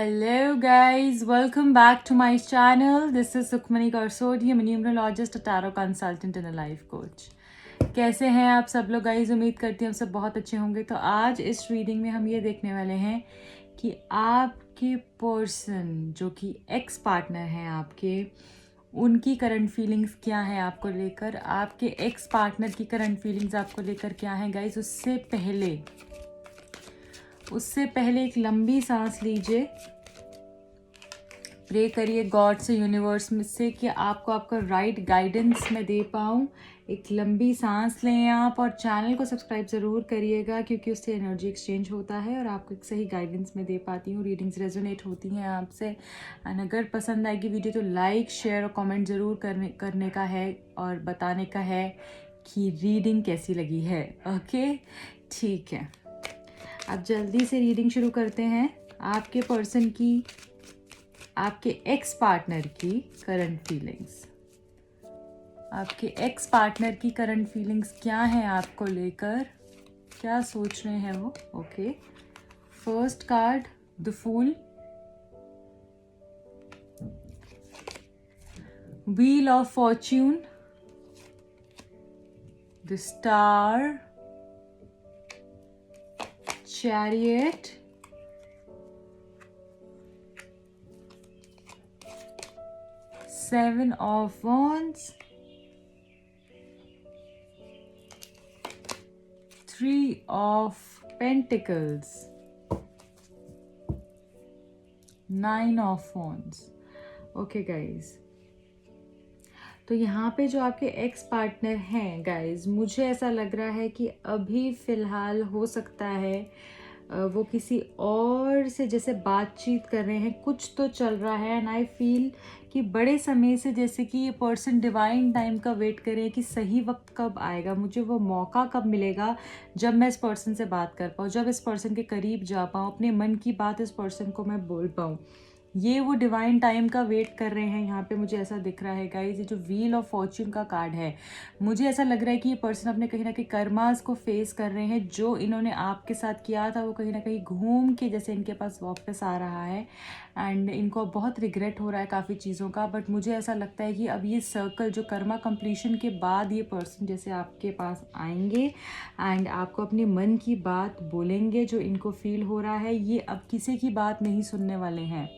Hello guys, welcome back to my channel. This is Sukhmani Karsodi. I'm a numerologist, a tarot consultant and a life coach. कैसे हैं आप सब लोग guys? उम्मीद करती हूँ सब बहुत अच्छे होंगे। तो आज इस रीडिंग में हम ये देखने वाले हैं कि आपके पर्सन जो कि एक्स पार्टनर हैं आपके, उनकी करंट फीलिंग्स क्या है आपको लेकर, आपके एक्स पार्टनर की करंट फीलिंग्स आपको लेकर क्या है गाइज। उससे पहले एक लंबी सांस लीजिए, प्रे करिए गॉड से, यूनिवर्स में से कि आपको आपका राइट गाइडेंस मैं दे पाऊँ। एक लंबी सांस लें आप और चैनल को सब्सक्राइब ज़रूर करिएगा क्योंकि उससे एनर्जी एक्सचेंज होता है और आपको एक सही गाइडेंस मैं दे पाती हूँ। रीडिंग्स रेजोनेट होती हैं आपसे। एंड अगर पसंद आएगी वीडियो तो लाइक शेयर और कमेंट ज़रूर करने का है और बताने का है कि रीडिंग कैसी लगी है। ओके, ठीक है। अब जल्दी से रीडिंग शुरू करते हैं। आपके पर्सन की, आपके एक्स पार्टनर की करंट फीलिंग्स, आपके एक्स पार्टनर की करंट फीलिंग्स क्या हैं आपको लेकर, क्या सोच रहे हैं वो। Okay, first card the fool, wheel of fortune, the star, chariot, seven of wands, three of pentacles, nine of wands. Okay guys, तो यहाँ पे जो आपके एक्स पार्टनर हैं गाइज, मुझे ऐसा लग रहा है कि अभी फ़िलहाल हो सकता है वो किसी और से जैसे बातचीत कर रहे हैं, कुछ तो चल रहा है। एंड आई फील कि बड़े समय से जैसे कि ये पर्सन डिवाइन टाइम का वेट कर रहे हैं कि सही वक्त कब आएगा, मुझे वो मौका कब मिलेगा जब मैं इस पर्सन से बात कर पाऊँ, जब इस पर्सन के करीब जा पाऊँ, अपने मन की बात इस पर्सन को मैं बोल पाऊँ। ये वो डिवाइन टाइम का वेट कर रहे हैं यहाँ पे, मुझे ऐसा दिख रहा है गाइज। ये जो व्हील ऑफ फॉर्च्यून का कार्ड है, मुझे ऐसा लग रहा है कि ये पर्सन अपने कहीं ना कहीं कर्मास को फेस कर रहे हैं। जो इन्होंने आपके साथ किया था वो कहीं ना कहीं घूम के जैसे इनके पास वापस आ रहा है एंड इनको बहुत रिग्रेट हो रहा है काफ़ी चीज़ों का। बट मुझे ऐसा लगता है कि अब ये सर्कल जो कर्मा कंप्लीशन के बाद ये पर्सन जैसे आपके पास आएंगे एंड आपको अपने मन की बात बोलेंगे जो इनको फील हो रहा है। ये अब किसी की बात नहीं सुनने वाले हैं।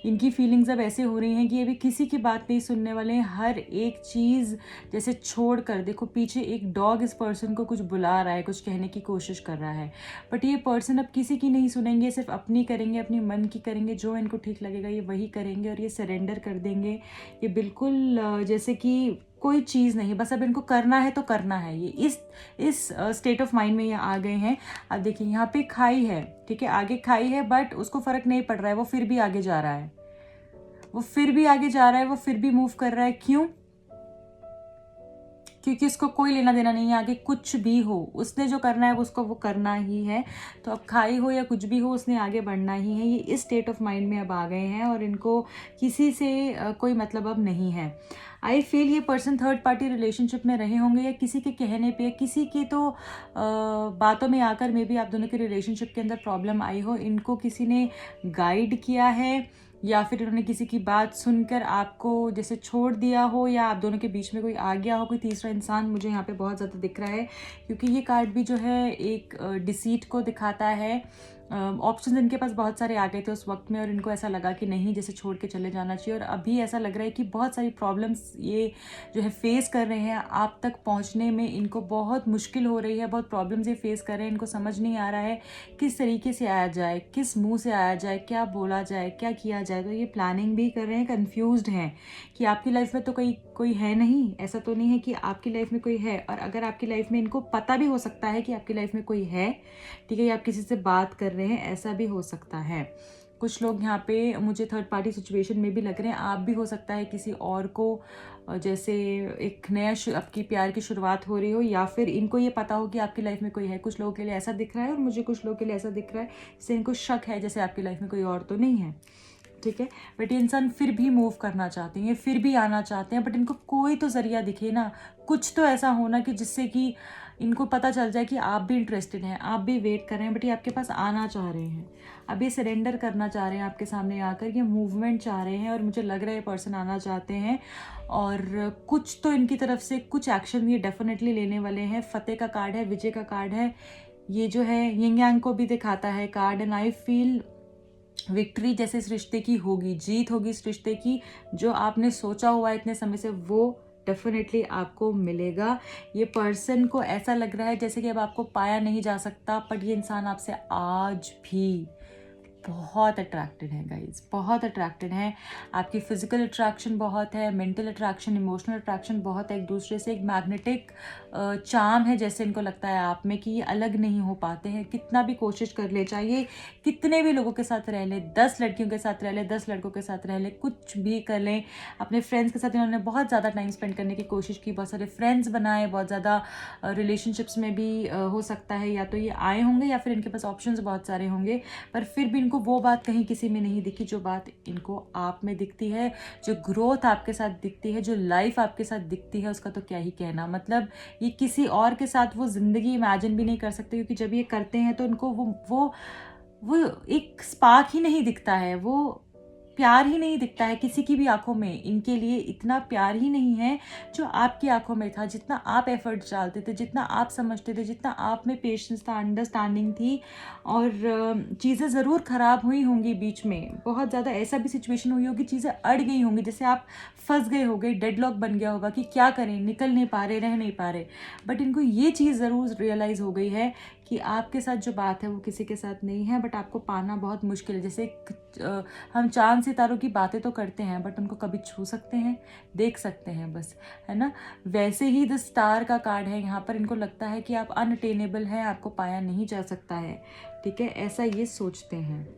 इनकी फीलिंग्स अब ऐसे हो रही हैं कि ये भी किसी की बात नहीं सुनने वाले हैं। हर एक चीज़ जैसे छोड़ कर, देखो पीछे एक डॉग इस पर्सन को कुछ बुला रहा है, कुछ कहने की कोशिश कर रहा है, बट ये पर्सन अब किसी की नहीं सुनेंगे, सिर्फ अपनी करेंगे, अपनी मन की करेंगे, जो इनको ठीक लगेगा ये वही करेंगे और ये सरेंडर कर देंगे। ये बिल्कुल जैसे कि कोई चीज़ नहीं, बस अब इनको करना है तो करना है। ये इस स्टेट ऑफ माइंड में ये आ गए हैं। अब देखिए यहाँ पे खाई है, ठीक है, आगे खाई है, बट उसको फ़र्क नहीं पड़ रहा है, वो फिर भी आगे जा रहा है, वो फिर भी आगे जा रहा है, वो फिर भी मूव कर रहा है। क्यों? क्योंकि उसको कोई लेना देना नहीं है आगे कुछ भी हो, उसने जो करना है उसको वो करना ही है। तो अब खाई हो या कुछ भी हो, उसने आगे बढ़ना ही है। ये इस स्टेट ऑफ माइंड में अब आ गए हैं और इनको किसी से कोई मतलब अब नहीं है। आई फील ये पर्सन थर्ड पार्टी रिलेशनशिप में रहे होंगे या किसी के कहने पे, किसी के तो बातों में आकर मे बी आप दोनों के रिलेशनशिप के अंदर प्रॉब्लम आई हो, इनको किसी ने गाइड किया है या फिर उन्होंने किसी की बात सुनकर आपको जैसे छोड़ दिया हो या आप दोनों के बीच में कोई आ गया हो, कोई तीसरा इंसान मुझे यहाँ पे बहुत ज़्यादा दिख रहा है। क्योंकि ये कार्ड भी जो है एक डिसीट को दिखाता है। ऑप्शंस इनके पास बहुत सारे आ गए थे उस वक्त में और इनको ऐसा लगा कि नहीं, जैसे छोड़ के चले जाना चाहिए। और अभी ऐसा लग रहा है कि बहुत सारी प्रॉब्लम्स ये जो है फेस कर रहे हैं, आप तक पहुंचने में इनको बहुत मुश्किल हो रही है, बहुत प्रॉब्लम्स ये फेस कर रहे हैं। इनको समझ नहीं आ रहा है किस तरीके से आया जाए, किस मुंह से आया जाए, क्या बोला जाए, क्या किया जाए। तो ये प्लानिंग भी कर रहे हैं, कन्फ्यूज्ड हैं कि आपकी लाइफ में तो कोई है नहीं, ऐसा तो नहीं है कि आपकी लाइफ में कोई है। और अगर आपकी लाइफ में, इनको पता भी हो सकता है कि आपकी लाइफ में कोई है, ठीक है, या आप किसी से बात कर रहे हैं, ऐसा भी हो सकता है। कुछ लोग यहाँ पे मुझे थर्ड पार्टी सिचुएशन में भी लग रहे हैं। आप भी हो सकता है किसी और को जैसे एक नया आपकी प्यार की शुरुआत हो रही हो, या फिर इनको ये पता हो कि आपकी लाइफ में कोई है। कुछ लोगों के लिए ऐसा दिख रहा है और मुझे कुछ लोगों के लिए ऐसा दिख रहा है जैसे इनको शक है जैसे आपकी लाइफ में कोई और तो नहीं है। ठीक है। बट ये इंसान फिर भी मूव करना चाहते हैं, ये फिर भी आना चाहते हैं, बट इनको कोई तो ज़रिया दिखे ना, कुछ तो ऐसा होना कि जिससे कि इनको पता चल जाए कि आप भी इंटरेस्टेड हैं, आप भी वेट कर रहे हैं, बट ये आपके पास आना चाह रहे हैं, अब ये सरेंडर करना चाह रहे हैं आपके सामने आकर, ये मूवमेंट चाह रहे हैं, और मुझे लग रहा है ये पर्सन आना चाहते हैं, और कुछ तो इनकी तरफ से कुछ एक्शन ये डेफिनेटली लेने वाले हैं। फतेह का कार्ड है, विजय का कार्ड है, ये जो है यिंग यांग को भी दिखाता है card, and I feel victory जैसे इस रिश्ते की होगी, जीत होगी इस रिश्ते की, जो आपने सोचा हुआ है इतने समय से वो डेफिनेटली आपको मिलेगा। ये पर्सन को ऐसा लग रहा है जैसे कि अब आपको पाया नहीं जा सकता, बट ये इंसान आपसे आज भी बहुत अट्रैक्टेड है गाइज, बहुत अट्रैक्टेड है। आपकी फिजिकल अट्रैक्शन बहुत है, मेंटल अट्रैक्शन, इमोशनल अट्रैक्शन बहुत है, एक दूसरे से एक मैग्नेटिक चार्म है जैसे इनको लगता है आप में कि ये अलग नहीं हो पाते हैं, कितना भी कोशिश कर ले, चाहिए कितने भी लोगों के साथ रह ले, 10 लड़कियों के साथ रह ले, 10 लड़कों के साथ रह ले, कुछ भी कर लें। अपने फ्रेंड्स के साथ इन्होंने बहुत ज़्यादा टाइम स्पेंड करने की कोशिश की, बहुत सारे फ्रेंड्स बनाए, बहुत ज़्यादा रिलेशनशिप्स में भी हो सकता है या तो ये आए होंगे या फिर इनके पास ऑप्शंस बहुत सारे होंगे, पर फिर भी इनको वो बात कहीं किसी में नहीं दिखी जो बात इनको आप में दिखती है, जो ग्रोथ आपके साथ दिखती है, जो लाइफ आपके साथ दिखती है, उसका तो क्या ही कहना। मतलब ये किसी और के साथ वो ज़िंदगी इमेजिन भी नहीं कर सकते, क्योंकि जब ये करते हैं तो उनको वो एक स्पार्क ही नहीं दिखता है, वो प्यार ही नहीं दिखता है किसी की भी आंखों में, इनके लिए इतना प्यार ही नहीं है जो आपकी आंखों में था, जितना आप एफर्ट्स डालते थे, जितना आप समझते थे, जितना आप में पेशेंस था, अंडरस्टैंडिंग थी। और चीज़ें ज़रूर ख़राब हुई होंगी बीच में, बहुत ज़्यादा ऐसा भी सिचुएशन हुई होगी, चीज़ें अड़ गई होंगी, जैसे आप फंस गए हो गए, डेडलॉक बन गया होगा कि क्या करें, निकल नहीं पा रहे, रह नहीं पा रहे, बट इनको ये चीज़ ज़रूर रियलाइज़ हो गई है कि आपके साथ जो बात है वो किसी के साथ नहीं है, बट आपको पाना बहुत मुश्किल है। जैसे हम चांद सितारों की बातें तो करते हैं, बट उनको कभी छू सकते हैं, देख सकते हैं बस, है ना। वैसे ही द स्टार का कार्ड है यहाँ पर, इनको लगता है कि आप अनअटेनेबल हैं, आपको पाया नहीं जा सकता है, ठीक है, ऐसा ये सोचते हैं।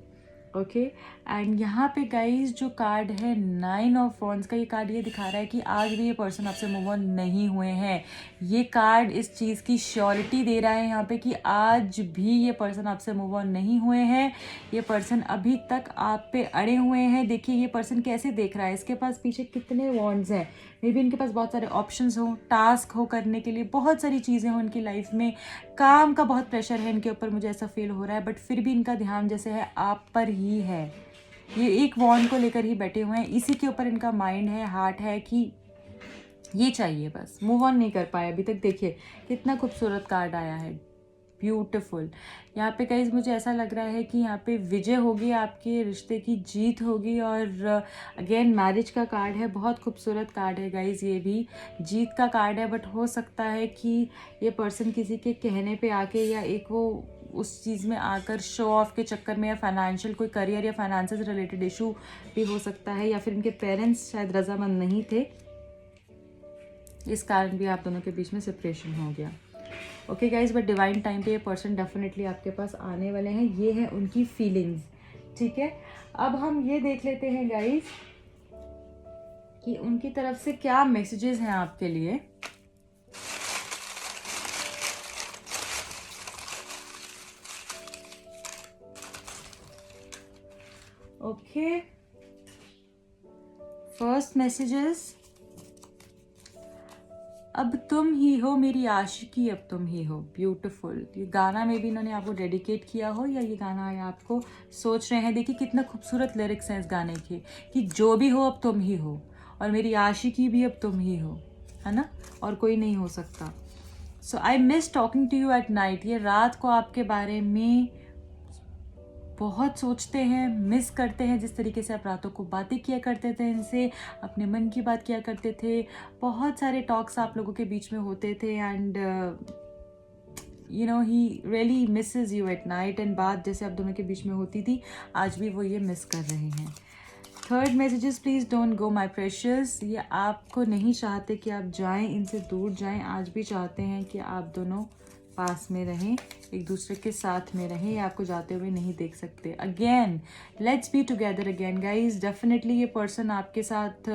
ओके, एंड यहाँ पे गाइज जो कार्ड है 9 ऑफ वॉन्ड्स का, ये कार्ड ये दिखा रहा है कि आज भी ये पर्सन आपसे मूव ऑन नहीं हुए हैं। ये कार्ड इस चीज़ की श्योरिटी दे रहा है यहाँ पे कि आज भी ये पर्सन आपसे मूव ऑन नहीं हुए हैं, ये पर्सन अभी तक आप पे अड़े हुए हैं। देखिए ये पर्सन कैसे देख रहा है, इसके पास पीछे कितने वॉन्ड्स हैं, मे बी इनके पास बहुत सारे ऑप्शंस हो, टास्क हो करने के लिए, बहुत सारी चीज़ें हो इनकी लाइफ में, काम का बहुत प्रेशर है इनके ऊपर, मुझे ऐसा फील हो रहा है, बट फिर भी इनका ध्यान जैसे है आप पर ही है, ये एक वॉन्ड को लेकर ही बैठे हुए हैं, इसी के ऊपर इनका माइंड है, हार्ट है कि ये चाहिए, बस मूव ऑन नहीं कर पाए अभी तक। देखिए कितना खूबसूरत कार्ड आया है, ब्यूटीफुल। यहाँ पे गाइस मुझे ऐसा लग रहा है कि यहाँ पे विजय होगी, आपके रिश्ते की जीत होगी, और अगेन मैरिज का कार्ड है, बहुत खूबसूरत कार्ड है गाइस, ये भी जीत का कार्ड है, बट हो सकता है कि ये पर्सन किसी के कहने पे आके या एक वो उस चीज़ में आकर शो ऑफ के चक्कर में, या फाइनेंशियल कोई करियर या फाइनेंस से रिलेटेड इशू भी हो सकता है, या फिर इनके पेरेंट्स शायद रजामंद नहीं थे, इस कारण भी आप दोनों के बीच में सेपरेशन हो गया। Okay guys, but divine time पे ये पर्सन डेफिनेटली आपके पास आने वाले हैं, ये है उनकी फीलिंग्स, ठीक है। अब हम ये देख लेते हैं गाइज कि उनकी तरफ से क्या मैसेजेस हैं आपके लिए। ओके, फर्स्ट मैसेजेस, अब तुम ही हो मेरी आशिकी, अब तुम ही हो, ब्यूटीफुल। ये गाना में भी इन्होंने आपको डेडिकेट किया हो, या ये गाना या आपको सोच रहे हैं। देखिए कितना खूबसूरत लिरिक्स हैं इस गाने के, कि जो भी हो अब तुम ही हो, और मेरी आशिकी भी अब तुम ही हो, है ना, और कोई नहीं हो सकता। So I miss talking to you at night, ये रात को आपके बारे में बहुत सोचते हैं, मिस करते हैं, जिस तरीके से आप रातों को बातें किया करते थे इनसे, अपने मन की बात किया करते थे, बहुत सारे टॉक्स आप लोगों के बीच में होते थे, and you know he really Mrs you at night, and बात जैसे आप दोनों के बीच में होती थी, आज भी वो ये मिस कर रहे हैं। Third messages, please don't go my precious, ये आपको नहीं चाहते कि आप जाएं, इनसे दूर जाएं, आज भी चाहते हैं कि आप दोनों पास में रहें, एक दूसरे के साथ में रहें, या आपको जाते हुए नहीं देख सकते। Again let's be together again guys, definitely ये पर्सन आपके साथ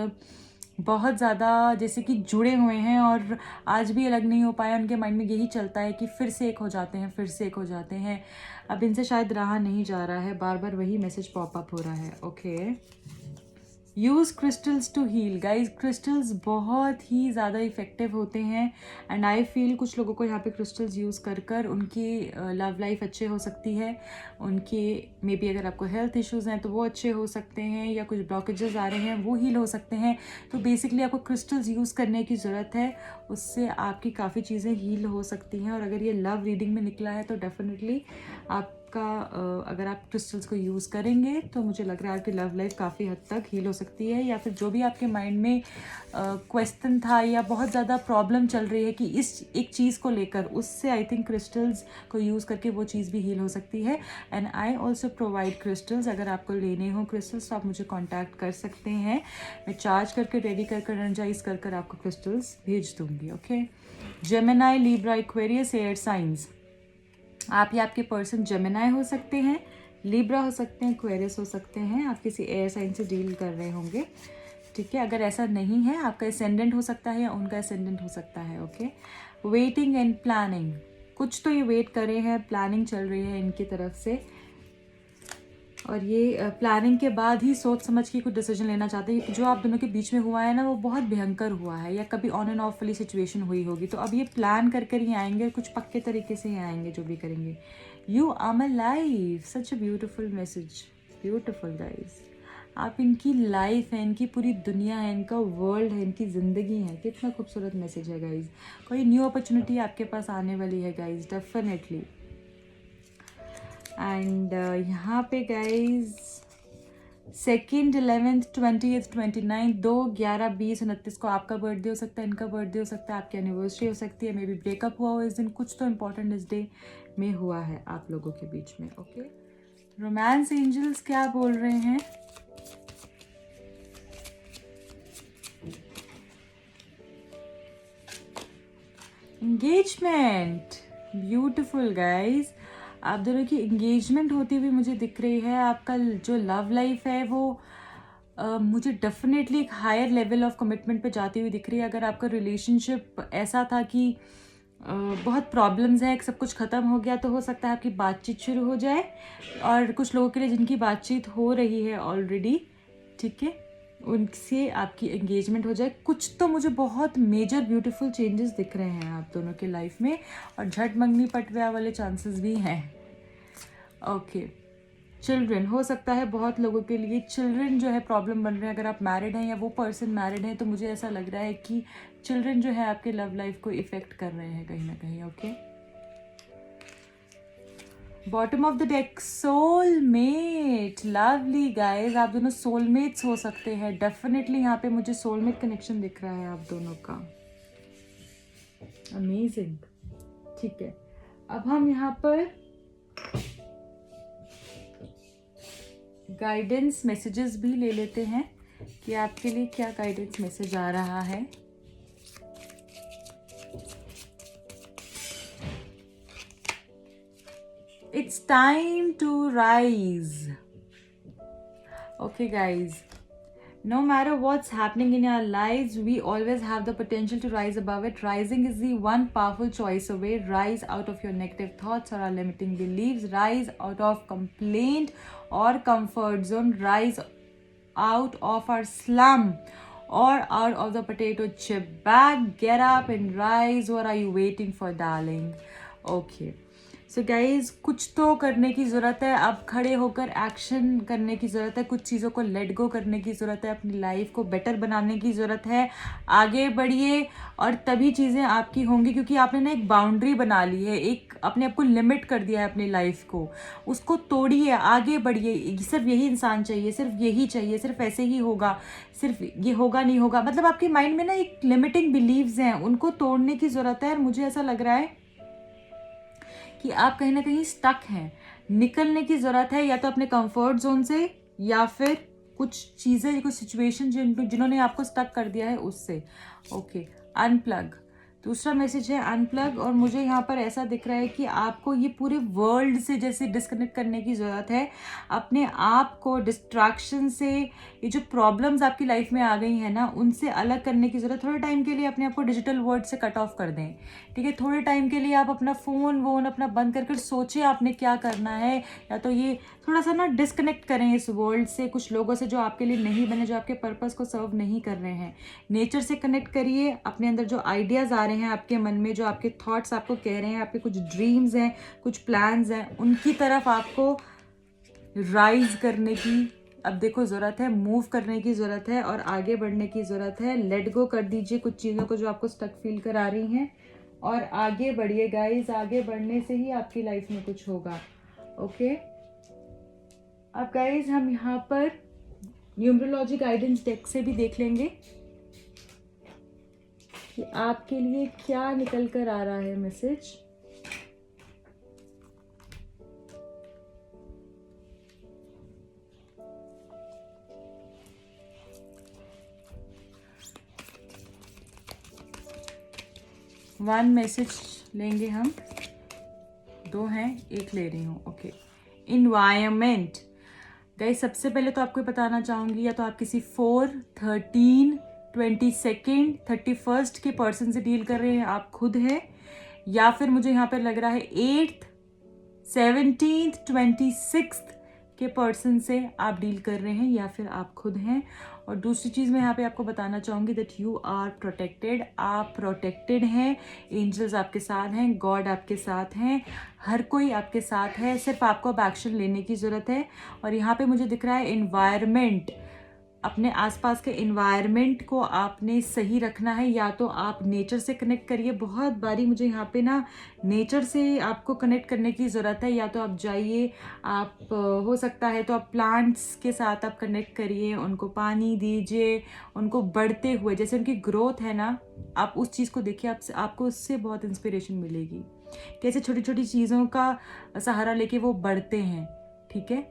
बहुत ज़्यादा जैसे कि जुड़े हुए हैं और आज भी अलग नहीं हो पाए। उनके माइंड में यही चलता है कि फिर से एक हो जाते हैं, फिर से एक हो जाते हैं। अब इनसे शायद रहा नहीं जा रहा है, बार बार वही मैसेज पॉप अप हो रहा है। Okay, use crystals to heal guys. Crystals बहुत ही ज़्यादा इफ़ेक्टिव होते हैं एंड आई फील कुछ लोगों को यहाँ पे क्रिस्टल्स यूज़ कर कर उनकी लव लाइफ अच्छे हो सकती है। उनके मे बी अगर आपको हेल्थ इश्यूज़ हैं तो वो अच्छे हो सकते हैं, या कुछ ब्लॉकेजेस आ रहे हैं वो हील हो सकते हैं। तो बेसिकली आपको क्रिस्टल्स यूज़ करने की ज़रूरत है, उससे आपकी काफ़ी चीज़ें हील हो सकती हैं। और अगर ये लव रीडिंग में निकला है तो डेफिनेटली आपका अगर आप क्रिस्टल्स को यूज़ करेंगे तो मुझे लग रहा है आपकी लव लाइफ काफ़ी हद तक हील हो सकती है। या फिर जो भी आपके माइंड में क्वेश्चन था या बहुत ज़्यादा प्रॉब्लम चल रही है कि इस एक चीज़ को लेकर, उससे आई थिंक क्रिस्टल्स को यूज़ करके वो चीज़ भी हील हो सकती है। And I also provide crystals. अगर आपको लेने हो क्रिस्टल्स तो आप मुझे कॉन्टैक्ट कर सकते हैं। मैं चार्ज करके रेडी कर एनर्जाइज कर आपको क्रिस्टल्स भेज दूँगी। Okay, Gemini, Libra, Aquarius air science. आप या आपके पर्सन जेमिनी हो सकते हैं, लिब्रा हो सकते हैं, एक्वेरियस हो सकते हैं। आप किसी एयर साइन से डील कर रहे होंगे, ठीक है। अगर ऐसा नहीं है, आपका एसेंडेंट हो सकता है या उनका एसेंडेंट हो सकता है। Okay, waiting and planning. कुछ तो ये वेट कर रहे हैं, प्लानिंग चल रही है इनकी तरफ से, और ये प्लानिंग के बाद ही सोच समझ के कुछ डिसीजन लेना चाहते हैं। जो आप दोनों के बीच में हुआ है ना, वो बहुत भयंकर हुआ है, या कभी ऑन एंड ऑफ वाली सिचुएशन हुई होगी। तो अब ये प्लान कर कर ही आएंगे, कुछ पक्के तरीके से ही आएंगे जो भी करेंगे। You are my life, such a beautiful message, beautiful guys. आप इनकी लाइफ है, इनकी पूरी दुनिया है, इनका वर्ल्ड है, इनकी ज़िंदगी है। कितना खूबसूरत मैसेज है गाइज। कोई न्यू अपॉर्चुनिटी आपके पास आने वाली है गाइज, डेफिनेटली। एंड यहाँ पे गाइज 2nd, 11th, 20th, 29, 2, 11, 20, 29 को आपका बर्थडे हो सकता है, इनका बर्थडे हो सकता है, आपकी एनिवर्सरी हो सकती है, मे बी ब्रेकअप हुआ हो इस दिन, कुछ तो इम्पोर्टेंट इस डे में हुआ है आप लोगों के बीच में। ओके, रोमांस एंजल्स क्या बोल रहे हैं? Engagement, beautiful guys. आप दोनों की एंगेजमेंट होती हुई मुझे दिख रही है। आपका जो लव लाइफ है वो मुझे डेफिनेटली एक हायर लेवल ऑफ कमिटमेंट पे जाती हुई दिख रही है। अगर आपका रिलेशनशिप ऐसा था कि बहुत प्रॉब्लम्स है, सब कुछ ख़त्म हो गया, तो हो सकता है आपकी बातचीत शुरू हो जाए। और कुछ लोगों के लिए जिनकी बातचीत हो रही है ऑलरेडी, ठीक है, उनसे आपकी एंगेजमेंट हो जाए। कुछ तो मुझे बहुत मेजर ब्यूटीफुल चेंजेस दिख रहे हैं आप दोनों के लाइफ में, और झट मंगनी पटव्या वाले चांसेस भी हैं। ओके, चिल्ड्रन हो सकता है बहुत लोगों के लिए चिल्ड्रन जो है प्रॉब्लम बन रहे हैं। अगर आप मैरिड हैं या वो पर्सन मैरिड है तो मुझे ऐसा लग रहा है कि चिल्ड्रन जो है आपके लव लाइफ को इफेक्ट कर रहे हैं कहीं ना कहीं। Okay, bottom of the deck, soulmate, lovely guys. आप दोनों सोलमेट्स हो सकते हैं डेफिनेटली। यहाँ पे मुझे सोलमेट कनेक्शन दिख रहा है आप दोनों का, अमेजिंग। ठीक है, अब हम यहाँ पर गाइडेंस मैसेजेस भी ले लेते हैं कि आपके लिए क्या गाइडेंस मैसेज आ रहा है। It's time to rise. Okay guys, no matter what's happening in our lives, we always have the potential to rise above it. Rising is the one powerful choice away. Rise out of your negative thoughts or our limiting beliefs. Rise out of complaint or comfort zone. Rise out of our slum or out of the potato chip bag. Get up and rise. What are you waiting for, darling? Okay. So guys, कुछ तो करने की ज़रूरत है। अब खड़े होकर action करने की ज़रूरत है। कुछ चीज़ों को लेट गो करने की ज़रूरत है। अपनी लाइफ को बेटर बनाने की ज़रूरत है। आगे बढ़िए और तभी चीज़ें आपकी होंगी, क्योंकि आपने ना एक बाउंड्री बना ली है, एक अपने आप को लिमिट कर दिया है अपनी लाइफ को। उसको तोड़िए, आगे बढ़िए। सिर्फ यही इंसान चाहिए, सिर्फ यही चाहिए, सिर्फ ऐसे ही होगा, सिर्फ ये होगा नहीं होगा, मतलब आपके माइंड में ना एक लिमिटिंग बिलीव्स हैं, उनको तोड़ने की ज़रूरत है। और मुझे ऐसा लग रहा है कि आप कहीं ना कहीं स्टक हैं, निकलने की ज़रूरत है, या तो अपने कंफर्ट जोन से, या फिर कुछ चीज़ें, कुछ सिचुएशन जिन्होंने आपको स्टक कर दिया है उससे। ओके, अनप्लग, दूसरा मैसेज है अनप्लग, और मुझे यहाँ पर ऐसा दिख रहा है कि आपको ये पूरे वर्ल्ड से जैसे डिस्कनेक्ट करने की ज़रूरत है। अपने आप को डिस्ट्रैक्शन से, ये जो प्रॉब्लम्स आपकी लाइफ में आ गई हैं ना, उनसे अलग करने की ज़रूरत। थोड़े टाइम के लिए अपने आप को डिजिटल वर्ल्ड से कट ऑफ कर दें, ठीक है। थोड़े टाइम के लिए आप अपना फ़ोन वोन अपना बंद कर सोचें आपने क्या करना है, या तो ये थोड़ा सा ना डिस्कनेक्ट करें इस वर्ल्ड से, कुछ लोगों से जो आपके लिए नहीं बने, जो आपके पर्पस को सर्व नहीं कर रहे हैं। नेचर से कनेक्ट करिए। अपने अंदर जो आइडियाज़ आ रहे हैं आपके मन में, जो आपके थॉट्स आपको कह रहे हैं, आपके कुछ ड्रीम्स हैं, कुछ प्लान्स हैं, उनकी तरफ आपको राइज करने की अब देखो ज़रूरत है, मूव करने की ज़रूरत है और आगे बढ़ने की ज़रूरत है। लेट गो कर दीजिए कुछ चीज़ों को जो आपको स्टक फील करा रही हैं, और आगे बढ़िए गाइस। आगे बढ़ने से ही आपकी लाइफ में कुछ होगा, ओके। अब गाइस हम यहाँ पर न्यूमरोलॉजी गाइडेंस डेक से भी देख लेंगे कि आपके लिए क्या निकल कर आ रहा है मैसेज। वन मैसेज लेंगे हम, दो हैं, एक ले रही हूँ, ओके। इन्वायरमेंट गाइस, सबसे पहले तो आपको बताना चाहूँगी, या तो आप किसी 4, 13, 22, 31 के पर्सन से डील कर रहे हैं, आप खुद हैं, या फिर मुझे यहाँ पर लग रहा है 8, 17, 26 के पर्सन से आप डील कर रहे हैं, या फिर आप खुद हैं। और दूसरी चीज़ मैं यहाँ पे आपको बताना चाहूँगी दैट यू आर प्रोटेक्टेड, आप प्रोटेक्टेड हैं। एंजल्स आपके साथ हैं, गॉड आपके साथ हैं, हर कोई आपके साथ है, सिर्फ आपको अब एक्शन लेने की ज़रूरत है। और यहाँ पे मुझे दिख रहा है एनवायरनमेंट, अपने आसपास के एनवायरनमेंट को आपने सही रखना है। या तो आप नेचर से कनेक्ट करिए, बहुत बारी मुझे यहाँ पे ना नेचर से आपको कनेक्ट करने की ज़रूरत है। या तो आप जाइए, आप हो सकता है तो आप प्लांट्स के साथ आप कनेक्ट करिए, उनको पानी दीजिए, उनको बढ़ते हुए जैसे उनकी ग्रोथ है ना, आप उस चीज़ को देखिए, आपको उससे बहुत इंस्पिरेशन मिलेगी, कैसे छोटी छोटी चीज़ों का सहारा लेके वो बढ़ते हैं, ठीक है।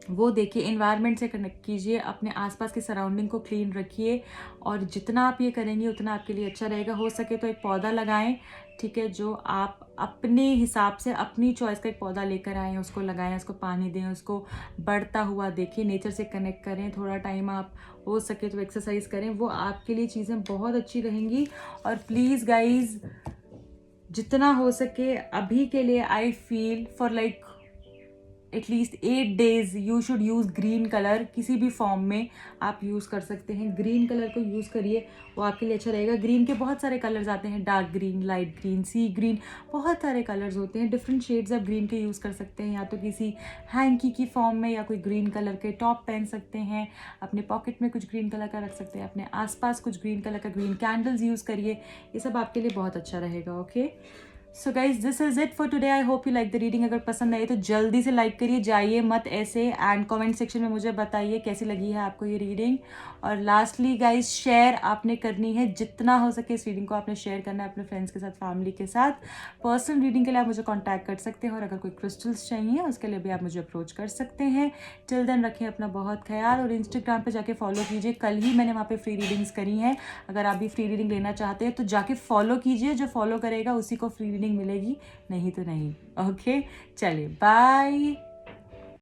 वो देखिए, एनवायरनमेंट से कनेक्ट कीजिए, अपने आसपास के सराउंडिंग को क्लीन रखिए, और जितना आप ये करेंगे उतना आपके लिए अच्छा रहेगा। हो सके तो एक पौधा लगाएं, ठीक है, जो आप अपने हिसाब से अपनी चॉइस का एक पौधा लेकर आएँ, उसको लगाएं, उसको पानी दें, उसको बढ़ता हुआ देखिए, नेचर से कनेक्ट करें। थोड़ा टाइम आप हो सके तो एक्सरसाइज करें, वो आपके लिए चीज़ें बहुत अच्छी रहेंगी। और प्लीज़ गाइज, जितना हो सके अभी के लिए I feel for like at least 8 days you should use green colour, किसी भी फॉर्म में आप यूज़ कर सकते हैं। ग्रीन कलर को यूज़ करिए, वो आपके लिए अच्छा रहेगा। ग्रीन के बहुत सारे कलर्स आते हैं, डार्क ग्रीन, लाइट ग्रीन, सी ग्रीन, बहुत सारे कलर्स होते हैं, डिफरेंट शेड्स आप ग्रीन के यूज़ कर सकते हैं। या तो किसी हैंकी की फॉर्म में, या कोई ग्रीन कलर के टॉप पहन सकते हैं, अपने पॉकेट में कुछ ग्रीन कलर का रख सकते हैं, अपने आसपास कुछ ग्रीन कलर का, ग्रीन कैंडल्स यूज़ करिए, ये सब आपके लिए बहुत अच्छा रहेगा, okay. So guys, this is it for today. I hope you like the reading. अगर पसंद आई तो जल्दी से लाइक करिए, जाइए मत ऐसे, एंड कमेंट सेक्शन में मुझे बताइए कैसी लगी है आपको ये रीडिंग। और लास्टली गाइज, शेयर आपने करनी है, जितना हो सके इस रीडिंग को आपने शेयर करना है अपने फ्रेंड्स के साथ, फैमिली के साथ। पर्सनल रीडिंग के लिए आप मुझे कॉन्टैक्ट कर सकते हैं, और अगर कोई क्रिस्टल्स चाहिए उसके लिए भी आप मुझे अप्रोच कर सकते हैं। टिल देन रखें अपना बहुत ख्याल, और इंस्टाग्राम पर जाके फॉलो कीजिए, कल ही मैंने वहाँ पे फ्री रीडिंग्स करी हैं। अगर आप भी फ्री रीडिंग लेना चाहते हैं तो जाके फॉलो कीजिए, जो फॉलो करेगा उसी को फ्री रीडिंग मिलेगी, नहीं तो नहीं, ओके। चलिए बाय।